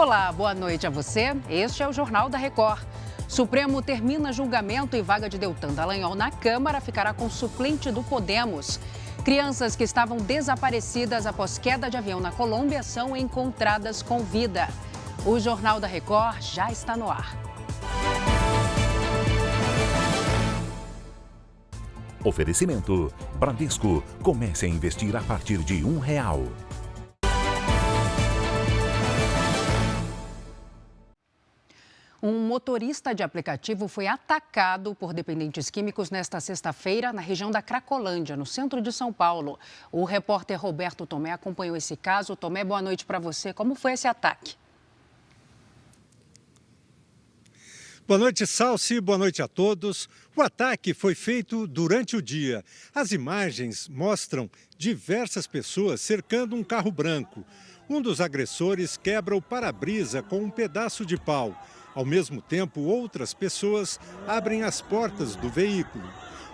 Olá, boa noite a você. Este é o Jornal da Record. Supremo termina julgamento e vaga de Deltan Dallagnol na Câmara ficará com suplente do Podemos. Crianças que estavam desaparecidas após queda de avião na Colômbia são encontradas com vida. O Jornal da Record já está no ar. Oferecimento: Bradesco. Comece a investir a partir de R$1. Um motorista de aplicativo foi atacado por dependentes químicos nesta sexta-feira na região da Cracolândia, no centro de São Paulo. O repórter Roberto Tomé acompanhou esse caso. Tomé, boa noite para você. Como foi esse ataque? Boa noite, Salsi. Boa noite a todos. O ataque foi feito durante o dia. As imagens mostram diversas pessoas cercando um carro branco. Um dos agressores quebra o para-brisa com um pedaço de pau. Ao mesmo tempo, outras pessoas abrem as portas do veículo.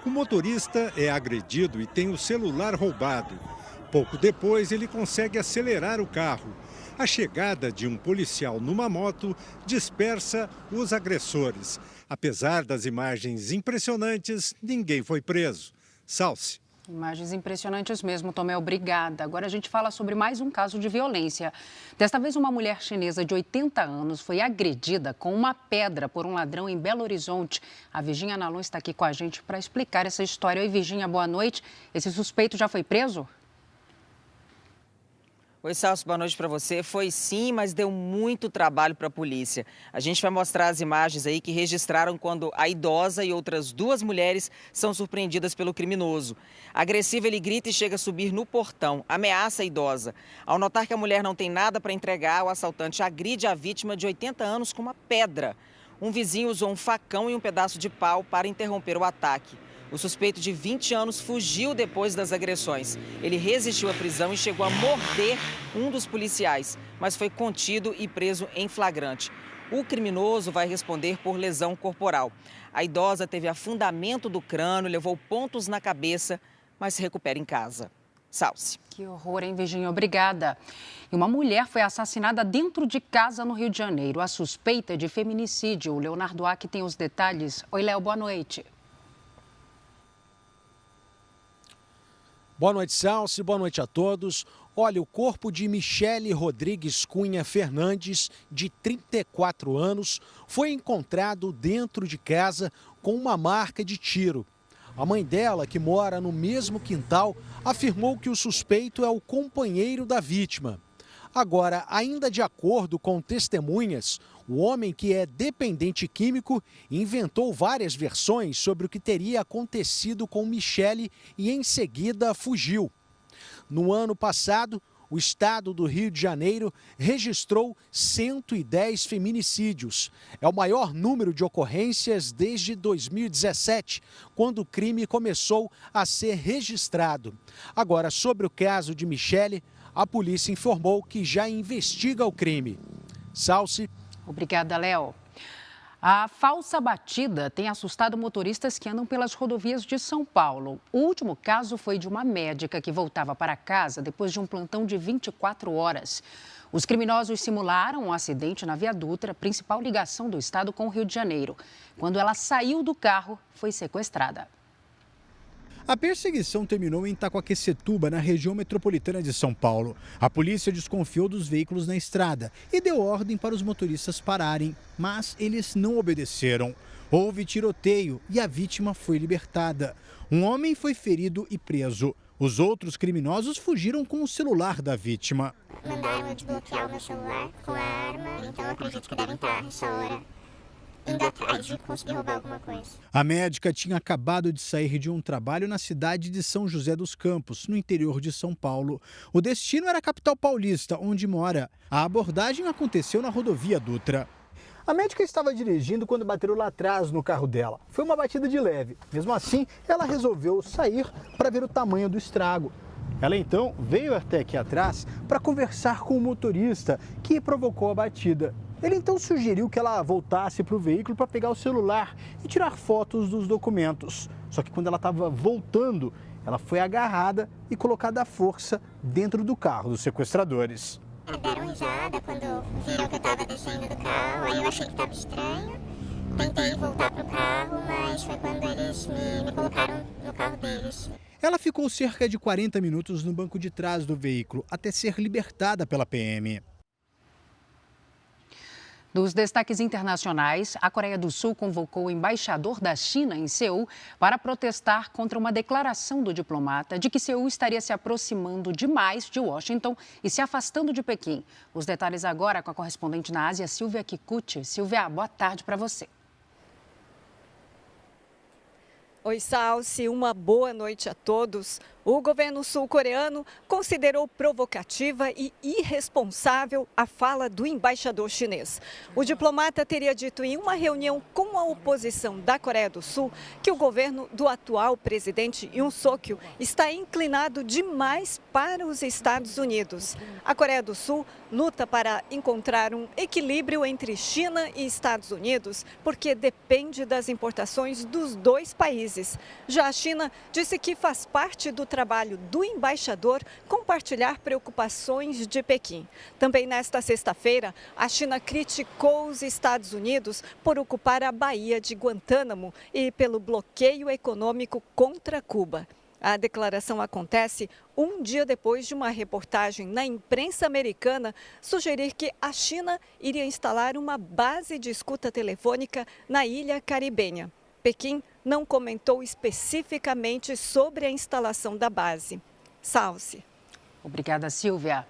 O motorista é agredido e tem o celular roubado. Pouco depois, ele consegue acelerar o carro. A chegada de um policial numa moto dispersa os agressores. Apesar das imagens impressionantes, ninguém foi preso. Salsi. Imagens impressionantes mesmo, Tomé, obrigada. Agora a gente fala sobre mais um caso de violência. Desta vez, uma mulher chinesa de 80 anos foi agredida com uma pedra por um ladrão em Belo Horizonte. A Virgínia Nalon está aqui com a gente para explicar essa história. Oi, Virgínia, boa noite. Esse suspeito já foi preso? Oi, Celso, boa noite para você. Foi sim, mas deu muito trabalho para a polícia. A gente vai mostrar as imagens aí que registraram quando a idosa e outras duas mulheres são surpreendidas pelo criminoso. Agressivo, ele grita e chega a subir no portão, ameaça a idosa. Ao notar que a mulher não tem nada para entregar, o assaltante agride a vítima de 80 anos com uma pedra. Um vizinho usou um facão e um pedaço de pau para interromper o ataque. O suspeito de 20 anos fugiu depois das agressões. Ele resistiu à prisão e chegou a morder um dos policiais, mas foi contido e preso em flagrante. O criminoso vai responder por lesão corporal. A idosa teve afundamento do crânio, levou pontos na cabeça, mas se recupera em casa. Salsi. Que horror, hein, Virgínia? Obrigada. E uma mulher foi assassinada dentro de casa no Rio de Janeiro. A suspeita é de feminicídio. O Leonardo Aque tem os detalhes. Oi, Léo, boa noite. Boa noite, Salsi. Boa noite a todos. Olha, o corpo de Michele Rodrigues Cunha Fernandes, de 34 anos, foi encontrado dentro de casa com uma marca de tiro. A mãe dela, que mora no mesmo quintal, afirmou que o suspeito é o companheiro da vítima. Agora, ainda de acordo com testemunhas, o homem, que é dependente químico, inventou várias versões sobre o que teria acontecido com Michele e em seguida fugiu. No ano passado, o estado do Rio de Janeiro registrou 110 feminicídios. É o maior número de ocorrências desde 2017, quando o crime começou a ser registrado. Agora, sobre o caso de Michele, a polícia informou que já investiga o crime. Salsi. Obrigada, Léo. A falsa batida tem assustado motoristas que andam pelas rodovias de São Paulo. O último caso foi de uma médica que voltava para casa depois de um plantão de 24 horas. Os criminosos simularam um acidente na Via Dutra, principal ligação do estado com o Rio de Janeiro. Quando ela saiu do carro, foi sequestrada. A perseguição terminou em Itaquaquecetuba, na região metropolitana de São Paulo. A polícia desconfiou dos veículos na estrada e deu ordem para os motoristas pararem, mas eles não obedeceram. Houve tiroteio e a vítima foi libertada. Um homem foi ferido e preso. Os outros criminosos fugiram com o celular da vítima. Mandaram eu desbloquear o meu celular com a arma, então eu acredito que devem estar nessa hora indo atrás de conseguir roubar alguma coisa. A médica tinha acabado de sair de um trabalho na cidade de São José dos Campos, no interior de São Paulo. O destino era a capital paulista, onde mora. A abordagem aconteceu na rodovia Dutra. A médica estava dirigindo quando bateram lá atrás no carro dela. Foi uma batida de leve. Mesmo assim, ela resolveu sair para ver o tamanho do estrago. Ela então veio até aqui atrás para conversar com o motorista que provocou a batida. Ele então sugeriu que ela voltasse para o veículo para pegar o celular e tirar fotos dos documentos. Só que quando ela estava voltando, ela foi agarrada e colocada à força dentro do carro dos sequestradores. Deram risada quando viram que eu estava descendo do carro, aí eu achei que estava estranho. Tentei voltar pro carro, mas foi quando eles me colocaram no carro deles. Ela ficou cerca de 40 minutos no banco de trás do veículo, até ser libertada pela PM. Dos destaques internacionais, a Coreia do Sul convocou o embaixador da China em Seul para protestar contra uma declaração do diplomata de que Seul estaria se aproximando demais de Washington e se afastando de Pequim. Os detalhes agora com a correspondente na Ásia, Silvia Kikuchi. Silvia, boa tarde para você. Oi, Salsi, uma boa noite a todos. O governo sul-coreano considerou provocativa e irresponsável a fala do embaixador chinês. O diplomata teria dito em uma reunião com a oposição da Coreia do Sul que o governo do atual presidente Yoon Suk-yeol está inclinado demais para os Estados Unidos. A Coreia do Sul luta para encontrar um equilíbrio entre China e Estados Unidos porque depende das importações dos dois países. Já a China disse que faz parte do trabalho do embaixador compartilhar preocupações de Pequim. Também nesta sexta-feira, a China criticou os Estados Unidos por ocupar a Baía de Guantánamo e pelo bloqueio econômico contra Cuba. A declaração acontece um dia depois de uma reportagem na imprensa americana sugerir que a China iria instalar uma base de escuta telefônica na ilha caribenha. Pequim não comentou especificamente sobre a instalação da base. Salsi. Obrigada, Silvia.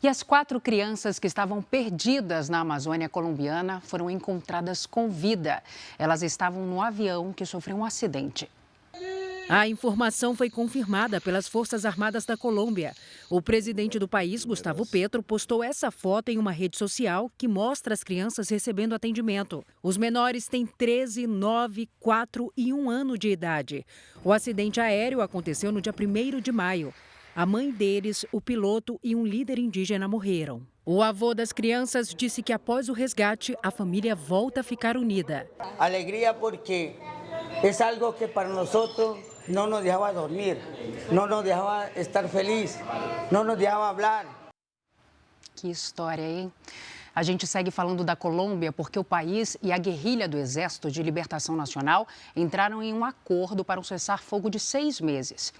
E as 4 crianças que estavam perdidas na Amazônia colombiana foram encontradas com vida. Elas estavam no avião que sofreu um acidente. A informação foi confirmada pelas Forças Armadas da Colômbia. O presidente do país, Gustavo Petro, postou essa foto em uma rede social que mostra as crianças recebendo atendimento. Os menores têm 13, 9, 4 e 1 ano de idade. O acidente aéreo aconteceu no dia 1º de maio. A mãe deles, o piloto e um líder indígena morreram. O avô das crianças disse que após o resgate, a família volta a ficar unida. Alegria porque é algo que para nós não nos deixava dormir, não nos deixava estar feliz, não nos deixava falar. Que história, hein? A gente segue falando da Colômbia porque o país e a guerrilha do Exército de Libertação Nacional entraram em um acordo para um cessar-fogo de 6 meses.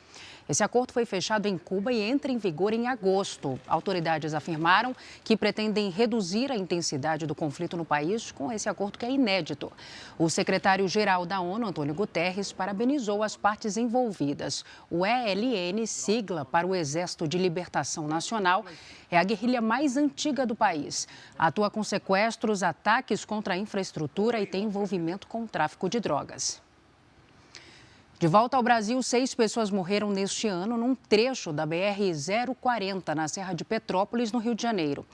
Esse acordo foi fechado em Cuba e entra em vigor em agosto. Autoridades afirmaram que pretendem reduzir a intensidade do conflito no país com esse acordo que é inédito. O secretário-geral da ONU, Antônio Guterres, parabenizou as partes envolvidas. O ELN, sigla para o Exército de Libertação Nacional, é a guerrilha mais antiga do país. Atua com sequestros, ataques contra a infraestrutura e tem envolvimento com o tráfico de drogas. De volta ao Brasil, 6 pessoas morreram neste ano num trecho da BR-040, na Serra de Petrópolis, no Rio de Janeiro.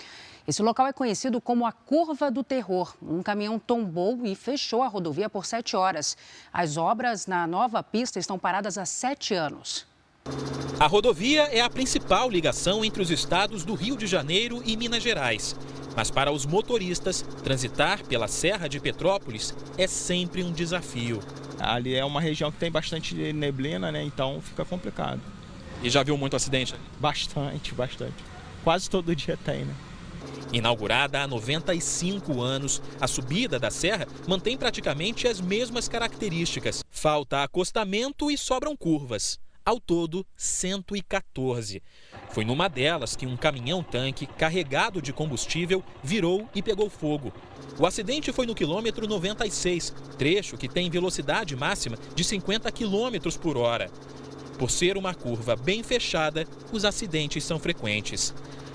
Esse local é conhecido como a Curva do Terror. Um caminhão tombou e fechou a rodovia por 7 horas. As obras na nova pista estão paradas há 7 anos. A rodovia é a principal ligação entre os estados do Rio de Janeiro e Minas Gerais. Mas para os motoristas, transitar pela Serra de Petrópolis é sempre um desafio. Ali é uma região que tem bastante neblina, né? Então fica complicado. E já viu muito acidente? Bastante. Quase todo dia tem, né? Inaugurada há 95 anos, a subida da serra mantém praticamente as mesmas características. Falta acostamento e sobram curvas. Ao todo, 114. Foi numa delas que um caminhão-tanque carregado de combustível virou e pegou fogo. O acidente foi no quilômetro 96, trecho que tem velocidade máxima de 50 km por hora. Por ser uma curva bem fechada, os acidentes são frequentes.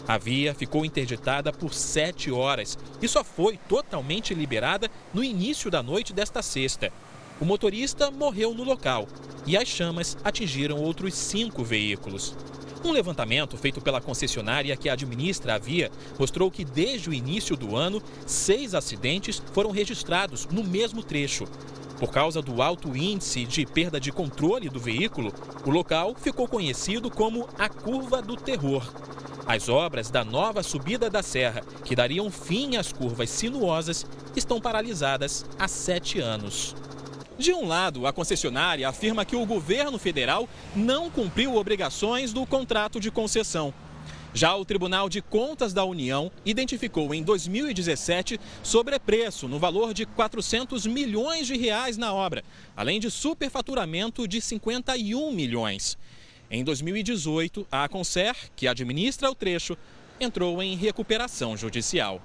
A via ficou interditada por 7 horas e só foi totalmente liberada no início da noite desta sexta. O motorista morreu no local e as chamas atingiram outros 5 veículos. Um levantamento feito pela concessionária que administra a via mostrou que desde o início do ano, 6 acidentes foram registrados no mesmo trecho. Por causa do alto índice de perda de controle do veículo, o local ficou conhecido como a Curva do Terror. As obras da nova subida da serra, que dariam fim às curvas sinuosas, estão paralisadas há 7 anos. De um lado, a concessionária afirma que o governo federal não cumpriu obrigações do contrato de concessão. Já o Tribunal de Contas da União identificou em 2017 sobrepreço no valor de 400 milhões de reais na obra, além de superfaturamento de 51 milhões. Em 2018, a Concer, que administra o trecho, entrou em recuperação judicial.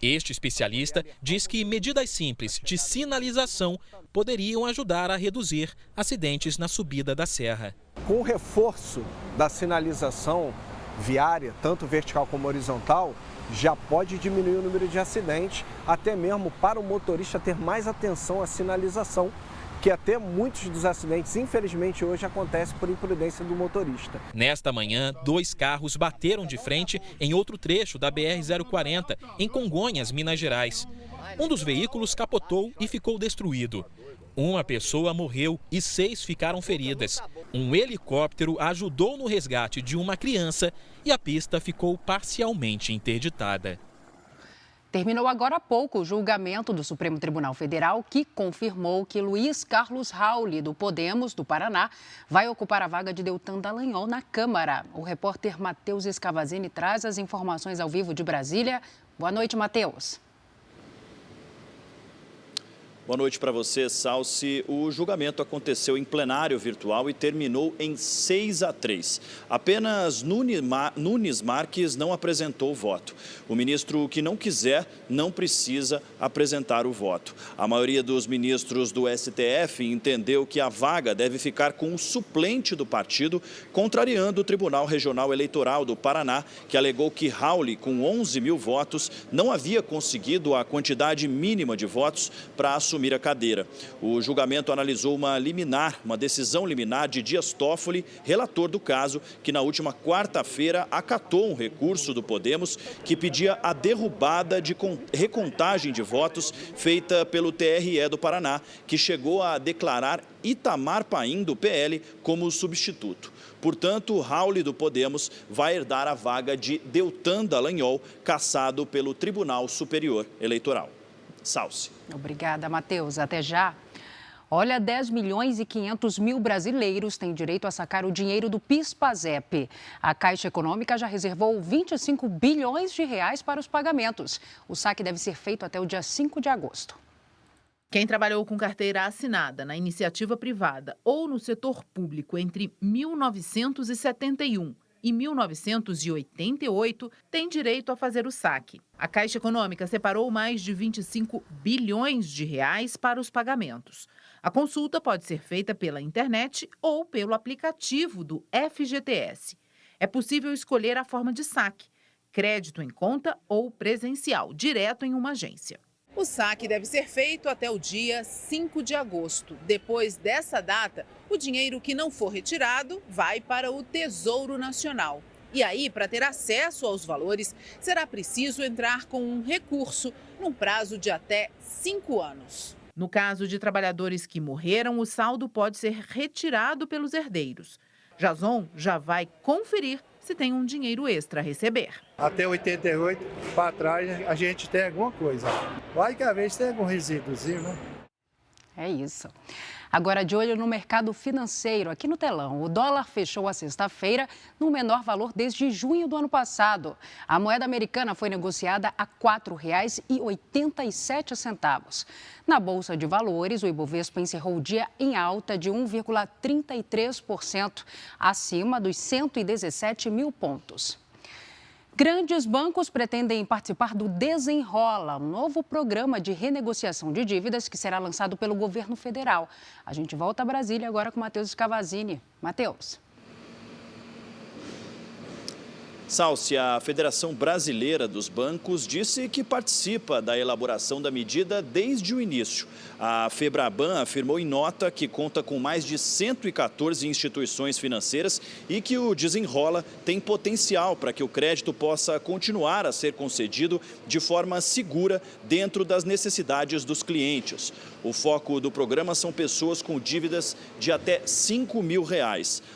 Este especialista diz que medidas simples de sinalização poderiam ajudar a reduzir acidentes na subida da serra. Com o reforço da sinalização viária, tanto vertical como horizontal, já pode diminuir o número de acidentes, até mesmo para o motorista ter mais atenção à sinalização, que até muitos dos acidentes, infelizmente, hoje acontecem por imprudência do motorista. Nesta manhã, 2 carros bateram de frente em outro trecho da BR-040, em Congonhas, Minas Gerais. Um dos veículos capotou e ficou destruído. Uma pessoa morreu e 6 ficaram feridas. Um helicóptero ajudou no resgate de uma criança e a pista ficou parcialmente interditada. Terminou agora há pouco o julgamento do Supremo Tribunal Federal, que confirmou que Luiz Carlos Rauli, do Podemos, do Paraná, vai ocupar a vaga de Deltan Dallagnol na Câmara. O repórter Matheus Escavazini traz as informações ao vivo de Brasília. Boa noite, Matheus. Boa noite para você, Salsi. O julgamento aconteceu em plenário virtual e terminou em 6-3. Apenas Nunes Marques não apresentou o voto. O ministro que não quiser não precisa apresentar o voto. A maioria dos ministros do STF entendeu que a vaga deve ficar com o suplente do partido, contrariando o Tribunal Regional Eleitoral do Paraná, que alegou que Rauli, com 11 mil votos, não havia conseguido a quantidade mínima de votos para assumir a cadeira. O julgamento analisou uma decisão liminar de Dias Toffoli, relator do caso, que na última quarta-feira acatou um recurso do Podemos que pedia a derrubada de recontagem de votos feita pelo TRE do Paraná, que chegou a declarar Itamar Paim, do PL, como substituto. Portanto, Rauli, do Podemos, vai herdar a vaga de Deltan Dallagnol, cassado pelo Tribunal Superior Eleitoral. Salsi. Obrigada, Matheus. Até já. Olha, 10 milhões e 500 mil brasileiros têm direito a sacar o dinheiro do PIS/PASEP. A Caixa Econômica já reservou 25 bilhões de reais para os pagamentos. O saque deve ser feito até o dia 5 de agosto. Quem trabalhou com carteira assinada na iniciativa privada ou no setor público entre 1971 e 1988 tem direito a fazer o saque. A Caixa Econômica separou mais de 25 bilhões de reais para os pagamentos. A consulta pode ser feita pela internet ou pelo aplicativo do FGTS. É possível escolher a forma de saque, crédito em conta ou presencial, direto em uma agência. O saque deve ser feito até o dia 5 de agosto. Depois dessa data, o dinheiro que não for retirado vai para o Tesouro Nacional. E aí, para ter acesso aos valores, será preciso entrar com um recurso num prazo de até 5 anos. No caso de trabalhadores que morreram, o saldo pode ser retirado pelos herdeiros. Jason já vai conferir se tem um dinheiro extra a receber. Até 88 para trás a gente tem alguma coisa. Vai que às vezes tem algum resíduozinho, né? É isso. Agora, de olho no mercado financeiro, aqui no telão, o dólar fechou a sexta-feira no menor valor desde junho do ano passado. A moeda americana foi negociada a R$ 4,87. Na Bolsa de Valores, o Ibovespa encerrou o dia em alta de 1,33%, acima dos 117 mil pontos. Grandes bancos pretendem participar do Desenrola, um novo programa de renegociação de dívidas que será lançado pelo governo federal. A gente volta a Brasília agora com Matheus Escavazini. Matheus. Salsi, a Federação Brasileira dos Bancos disse que participa da elaboração da medida desde o início. A Febraban afirmou em nota que conta com mais de 114 instituições financeiras e que o Desenrola tem potencial para que o crédito possa continuar a ser concedido de forma segura dentro das necessidades dos clientes. O foco do programa são pessoas com dívidas de até R$ 5 mil.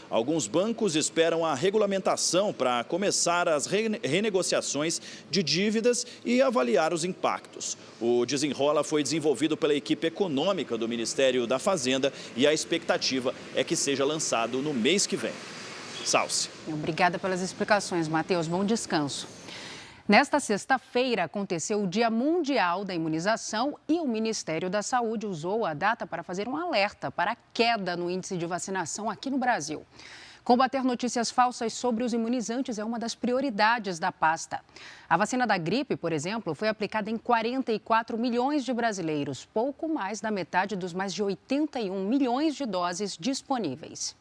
Alguns bancos esperam a regulamentação para começar as renegociações de dívidas e avaliar os impactos. O Desenrola foi desenvolvido pela equipe econômica do Ministério da Fazenda e a expectativa é que seja lançado no mês que vem. Salsi. Obrigada pelas explicações, Matheus. Bom descanso. Nesta sexta-feira aconteceu o Dia Mundial da Imunização e o Ministério da Saúde usou a data para fazer um alerta para a queda no índice de vacinação aqui no Brasil. Combater notícias falsas sobre os imunizantes é uma das prioridades da pasta. A vacina da gripe, por exemplo, foi aplicada em 44 milhões de brasileiros, pouco mais da metade dos mais de 81 milhões de doses disponíveis.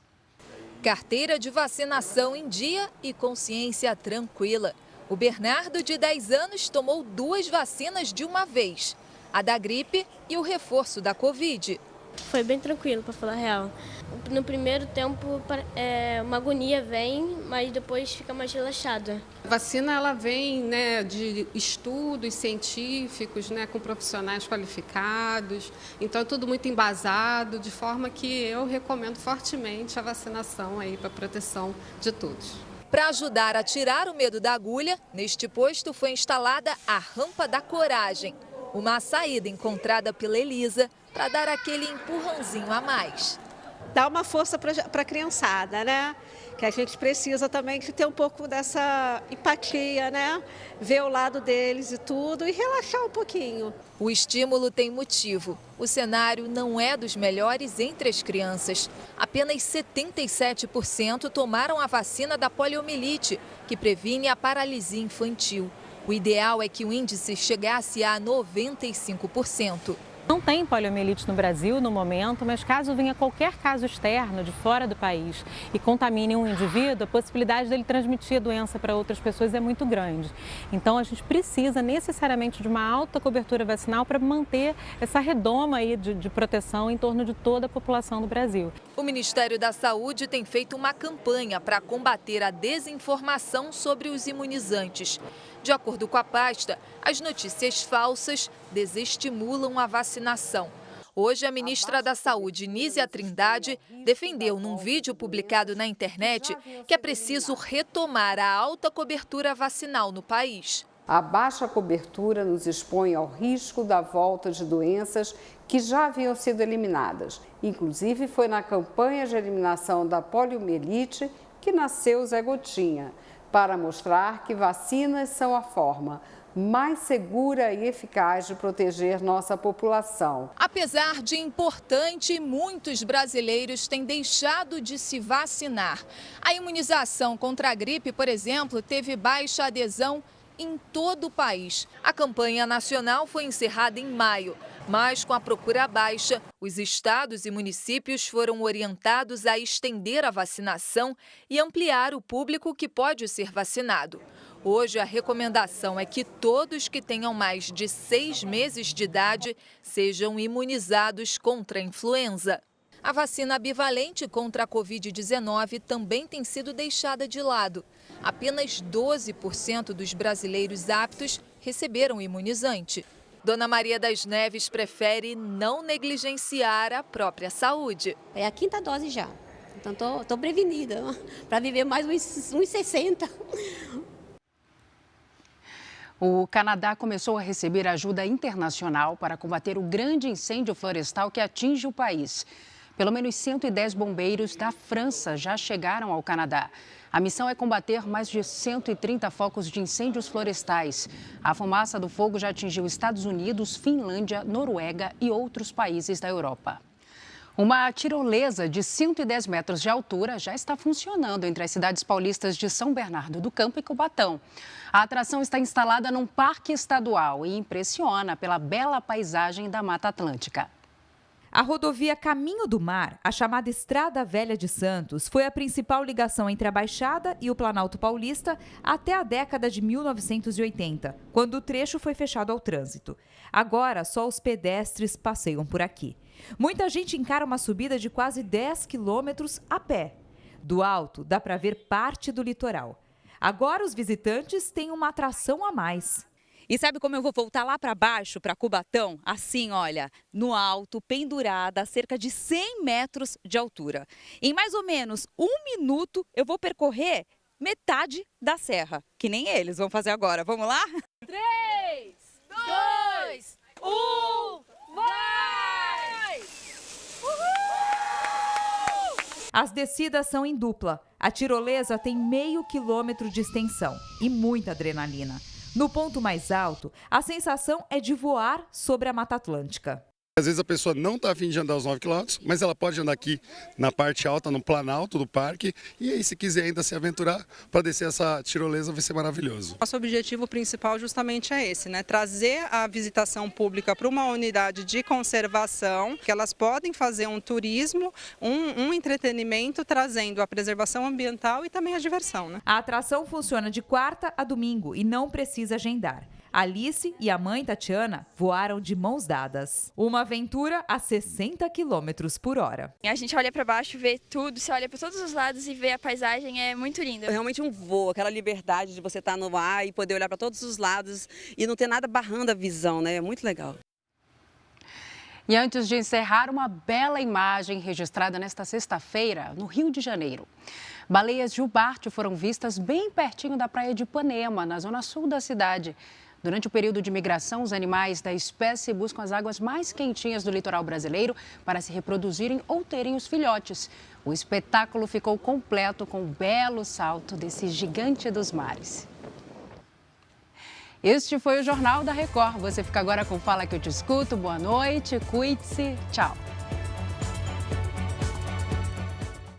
Carteira de vacinação em dia e consciência tranquila. O Bernardo, de 10 anos, tomou 2 vacinas de uma vez, a da gripe e o reforço da Covid. Foi bem tranquilo, para falar a real. No primeiro tempo, uma agonia vem, mas depois fica mais relaxada. A vacina ela vem, de estudos científicos, com profissionais qualificados. Então é tudo muito embasado, de forma que eu recomendo fortemente a vacinação aí para proteção de todos. Para ajudar a tirar o medo da agulha, neste posto foi instalada a Rampa da Coragem, uma saída encontrada pela Elisa para dar aquele empurrãozinho a mais. Dá uma força para a criançada, Que a gente precisa também de ter um pouco dessa empatia, Ver o lado deles e tudo e relaxar um pouquinho. O estímulo tem motivo. O cenário não é dos melhores entre as crianças. Apenas 77% tomaram a vacina da poliomielite, que previne a paralisia infantil. O ideal é que o índice chegasse a 95%. Não tem poliomielite no Brasil no momento, mas caso venha qualquer caso externo de fora do país e contamine um indivíduo, a possibilidade dele transmitir a doença para outras pessoas é muito grande. Então a gente precisa necessariamente de uma alta cobertura vacinal para manter essa redoma aí de proteção em torno de toda a população do Brasil. O Ministério da Saúde tem feito uma campanha para combater a desinformação sobre os imunizantes. De acordo com a pasta, as notícias falsas desestimulam a vacinação. Hoje, a ministra da Saúde, Nízia Trindade, defendeu num vídeo publicado na internet que é preciso retomar a alta cobertura vacinal no país. A baixa cobertura nos expõe ao risco da volta de doenças que já haviam sido eliminadas. Inclusive, foi na campanha de eliminação da poliomielite que nasceu o Zé Gotinha, para mostrar que vacinas são a forma mais segura e eficaz de proteger nossa população. Apesar de importante, muitos brasileiros têm deixado de se vacinar. A imunização contra a gripe, por exemplo, teve baixa adesão em todo o país. A campanha nacional foi encerrada em maio, mas com a procura baixa, os estados e municípios foram orientados a estender a vacinação e ampliar o público que pode ser vacinado. Hoje, a recomendação é que todos que tenham mais de 6 meses de idade sejam imunizados contra a influenza. A vacina bivalente contra a Covid-19 também tem sido deixada de lado. Apenas 12% dos brasileiros aptos receberam o imunizante. Dona Maria das Neves prefere não negligenciar a própria saúde. É a 5ª dose já, então estou prevenida para viver mais uns 60. O Canadá começou a receber ajuda internacional para combater o grande incêndio florestal que atinge o país. Pelo menos 110 bombeiros da França já chegaram ao Canadá. A missão é combater mais de 130 focos de incêndios florestais. A fumaça do fogo já atingiu Estados Unidos, Finlândia, Noruega e outros países da Europa. Uma tirolesa de 110 metros de altura já está funcionando entre as cidades paulistas de São Bernardo do Campo e Cubatão. A atração está instalada num parque estadual e impressiona pela bela paisagem da Mata Atlântica. A rodovia Caminho do Mar, a chamada Estrada Velha de Santos, foi a principal ligação entre a Baixada e o Planalto Paulista até a década de 1980, quando o trecho foi fechado ao trânsito. Agora, só os pedestres passeiam por aqui. Muita gente encara uma subida de quase 10 quilômetros a pé. Do alto, dá para ver parte do litoral. Agora, os visitantes têm uma atração a mais. E sabe como eu vou voltar lá para baixo, para Cubatão? Assim, olha, no alto, pendurada, a cerca de 100 metros de altura. Em mais ou menos 1 minuto, eu vou percorrer metade da serra, que nem eles vão fazer agora. Vamos lá? 3, 2, 1, vai! As descidas são em dupla. A tirolesa tem meio quilômetro de extensão e muita adrenalina. No ponto mais alto, a sensação é de voar sobre a Mata Atlântica. Às vezes a pessoa não está a fim de andar os 9 km, mas ela pode andar aqui na parte alta, no planalto do parque, e aí se quiser ainda se aventurar para descer essa tirolesa vai ser maravilhoso. Nosso objetivo principal justamente é esse, né? Trazer a visitação pública para uma unidade de conservação, que elas podem fazer um turismo, um entretenimento, trazendo a preservação ambiental e também a diversão, né? A atração funciona de quarta a domingo e não precisa agendar. Alice e a mãe Tatiana voaram de mãos dadas. Uma aventura a 60 km por hora. A gente olha para baixo, vê tudo, você olha para todos os lados e vê a paisagem, é muito linda. É realmente um voo, aquela liberdade de você estar no ar e poder olhar para todos os lados e não ter nada barrando a visão, né? É muito legal. E antes de encerrar, uma bela imagem registrada nesta sexta-feira no Rio de Janeiro. Baleias jubarte foram vistas bem pertinho da praia de Ipanema, na zona sul da cidade. Durante o período de migração, os animais da espécie buscam as águas mais quentinhas do litoral brasileiro para se reproduzirem ou terem os filhotes. O espetáculo ficou completo com um belo salto desse gigante dos mares. Este foi o Jornal da Record. Você fica agora com Fala Que Eu Te Escuto. Boa noite, cuide-se. Tchau.